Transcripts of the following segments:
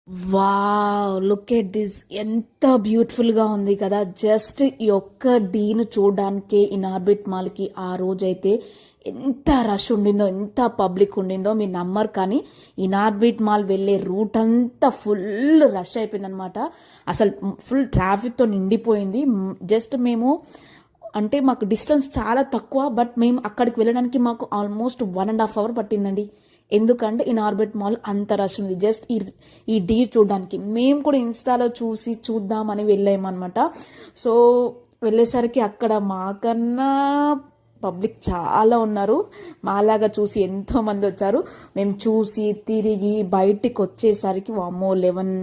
Wow! Look at this ఎంత బ్యూటిఫుల్‌గా ఉంది కదా! జస్ట్ ఈ ఒక్క డీను చూడడానికే ఇనార్బిట్ మాల్‌కి ఆ రోజైతే ఎంత రష్ ఉండిందో, ఎంత పబ్లిక్ ఉండిందో మీరు నమ్మరు. కానీ ఇనార్బిట్ మాల్ వెళ్ళే రూట్ అంతా ఫుల్ రష్ అయిపోయిందనమాట. అసలు ఫుల్ ట్రాఫిక్‌తో నిండిపోయింది. జస్ట్ మేము అంటే మాకు డిస్టెన్స్ చాలా తక్కువ. బట్ మేము అక్కడికి వెళ్ళడానికి మాకు ఆల్మోస్ట్ 1.5 అవర్ పట్టిందండి. ఎందుకంటే ఇనార్బిట్ మాల్ అంత రష్ ఉంది. జస్ట్ ఈ డీ చూడడానికి మేము కూడా ఇన్స్టాలో చూసి చూద్దామని వెళ్ళామన్నమాట. సో వెళ్ళేసరికి అక్కడ మాకన్నా పబ్లిక్ చాలా ఉన్నారు. మాలాగా చూసి ఎంతోమంది వచ్చారు. మేము చూసి తిరిగి బయటికి వచ్చేసరికి వామ్మో 11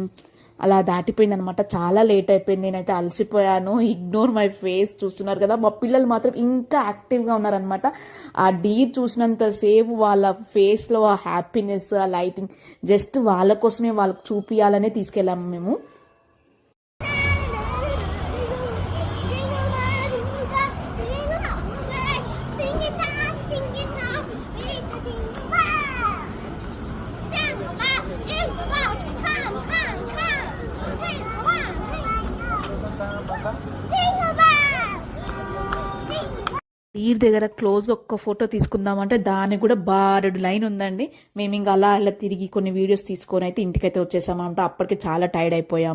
అలా దాటిపోయిందనమాట. చాలా లేట్ అయిపోయింది. నేనైతే అలసిపోయాను. ఇగ్నోర్ మై ఫేస్ చూస్తున్నారు కదా. మా పిల్లలు మాత్రం ఇంకా యాక్టివ్గా ఉన్నారనమాట. ఆ డీ చూసినంతసేపు వాళ్ళ ఫేస్లో ఆ హ్యాపీనెస్, ఆ లైటింగ్ జస్ట్ వాళ్ళ కోసమే వాళ్ళకి చూపించాలనే తీసుకెళ్ళాము మేము. తీర్ దగ్గర క్లోజ్గా ఒక్క ఫోటో తీసుకుందామంటే దానికి కూడా బారెడు లైన్ ఉందండి. మేము ఇంకా అలా తిరిగి కొన్ని వీడియోస్ తీసుకొని అయితే ఇంటికైతే వచ్చేసామంట. అప్పటికి చాలా టైర్డ్ అయిపోయాం.